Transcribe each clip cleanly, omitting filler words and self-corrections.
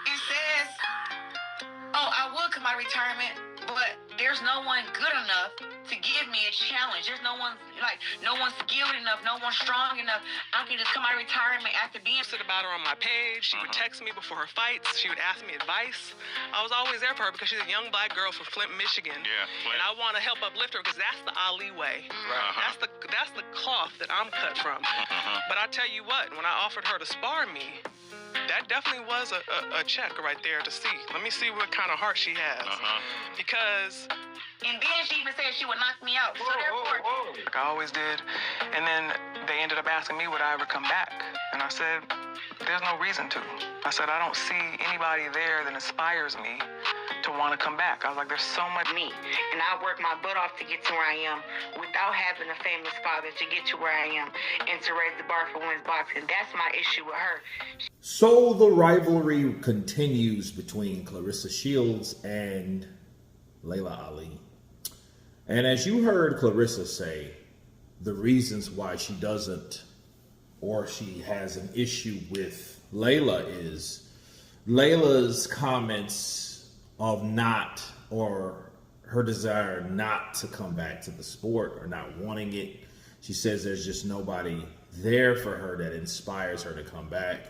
It says, oh, I would come out of retirement, but there's no one good enough to give me a challenge. There's no one, no one skilled enough, no one strong enough. I can just come out of retirement after being. Said about her on my page. She would text me before her fights. She would ask me advice. I was always there for her because she's a young black girl from Flint, Michigan. Yeah, Flint. And I want to help uplift her because that's the Ali way. Right. That's the cloth that I'm cut from. But I tell you what, when I offered her to spar me, that definitely was a check right there to see. Let me see what kind of heart she has. Because... And then she even said she would knock me out. So therefore, like I always did. And then they ended up asking me would I ever come back. And I said, there's no reason to. I said, I don't see anybody there that inspires me to want to come back. I was like, there's so much. me. And I worked my butt off to get to where I am without having a famous father to get to where I am and to raise the bar for women's boxing. That's my issue with her. So the rivalry continues between Clarresa Sheilds and Leila Ali. And as you heard Clarresa say, the reasons why she doesn't or she has an issue with Leila is Leila's comments of not, or her desire not to come back to the sport or not wanting it. She says there's just nobody there for her that inspires her to come back.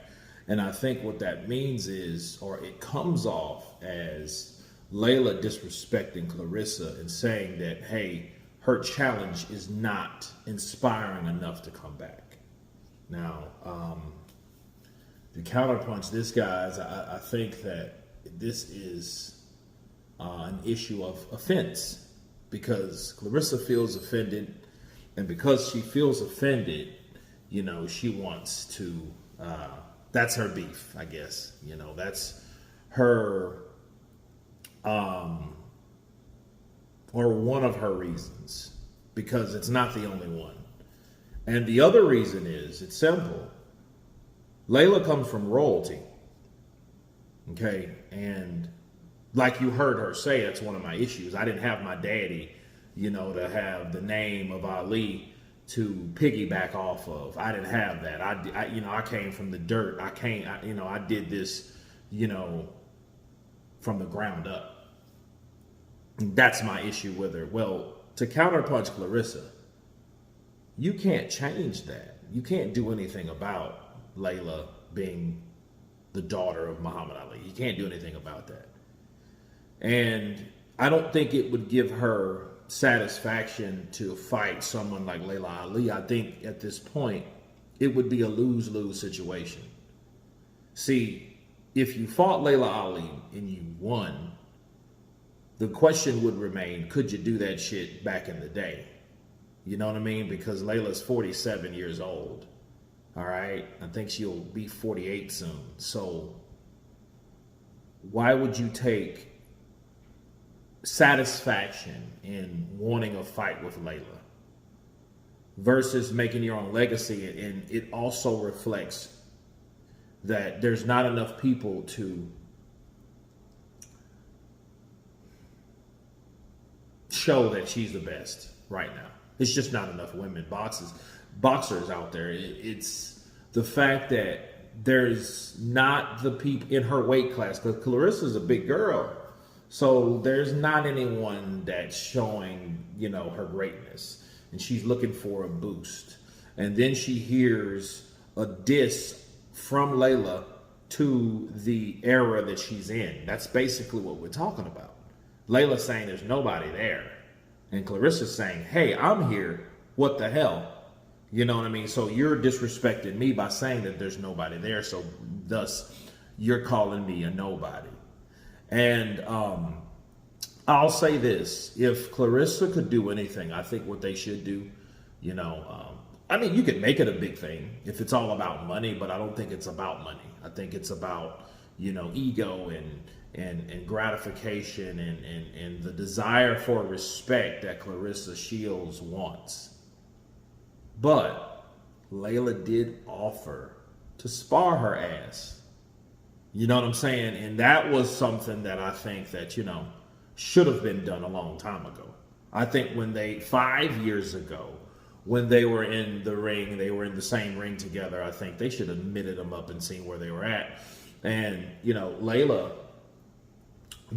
And I think what that means is, or it comes off as Leila disrespecting Clarresa and saying that, hey, her challenge is not inspiring enough to come back. Now, to counterpunch this, guys, I think that this is an issue of offense because Clarresa feels offended, and because she feels offended, you know, she wants to, that's her beef, I guess. You know, that's her, or one of her reasons, because it's not the only one. And the other reason is, it's simple. Leila comes from royalty. Okay? And like you heard her say, that's one of my issues. I didn't have my daddy, you know, to have the name of Ali to piggyback off of. I didn't have that. I came from the dirt. I did this, you know, from the ground up. That's my issue with her. Well, to counterpunch Clarresa, you can't change that. You can't do anything about Leila being the daughter of Muhammad Ali. You can't do anything about that. And I don't think it would give her satisfaction to fight someone like Leila Ali. I think at this point, it would be a lose-lose situation. See, if you fought Leila Ali and you won, the question would remain, could you do that shit back in the day? You know what I mean? Because Leila's 47 years old. All right? I think she'll be 48 soon. So why would you take satisfaction in wanting a fight with Leila versus making your own legacy? And it also reflects that there's not enough people to show that she's the best right now. It's just not enough women boxers out there. It's the fact that there's not the people in her weight class, because Clarressa's a big girl. So there's not anyone that's showing, you know, her greatness. And she's looking for a boost. And then she hears a diss from Leila to the era that she's in. That's basically what we're talking about. Leila's saying there's nobody there. And Clarressa's saying, hey, I'm here. What the hell? You know what I mean? So you're disrespecting me by saying that there's nobody there. So thus, you're calling me a nobody. And I'll say this. If Clarresa could do anything, I think what they should do, you know, I mean, you could make it a big thing if it's all about money, but I don't think it's about money. I think it's about, you know, ego and gratification and the desire for respect that Clarresa Sheilds wants. But Leila did offer to spar her ass. You know what I'm saying? And that was something that I think that, you know, should have been done a long time ago. I think 5 years ago, when they were in the ring, they were in the same ring together, I think they should have knitted them up and seen where they were at. And, you know, Leila,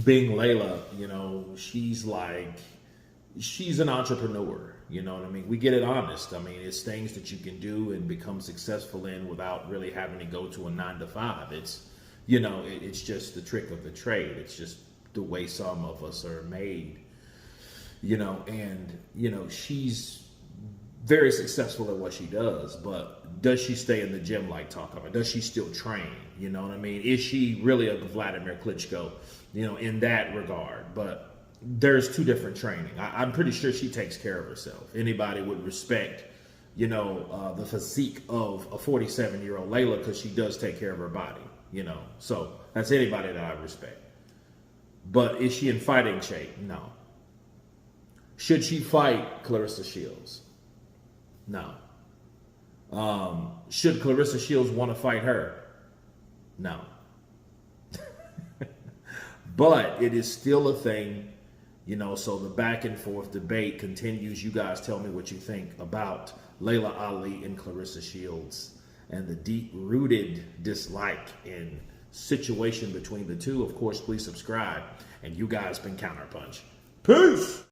being Leila, you know, she's an entrepreneur. You know what I mean? We get it honest. I mean, it's things that you can do and become successful in without really having to go to a 9 to 5. It's, you know, it's just the trick of the trade. It's just the way some of us are made, you know, and, you know, she's very successful at what she does, but does she stay in the gym like talk about? Does she still train? You know what I mean? Is she really a Vladimir Klitschko, you know, in that regard? But there's two different training. I'm pretty sure she takes care of herself. Anybody would respect, you know, the physique of a 47-year-old Leila, because she does take care of her body, you know. So that's anybody that I respect. But is she in fighting shape? No. Should she fight Clarresa Shields? No. Should Clarresa Shields want to fight her? No. But it is still a thing, you know, so the back and forth debate continues. You guys tell me what you think about Laila Ali and Clarresa Shields and the deep-rooted dislike and situation between the two. Of course, please subscribe. And you guys been Counterpunch. Peace!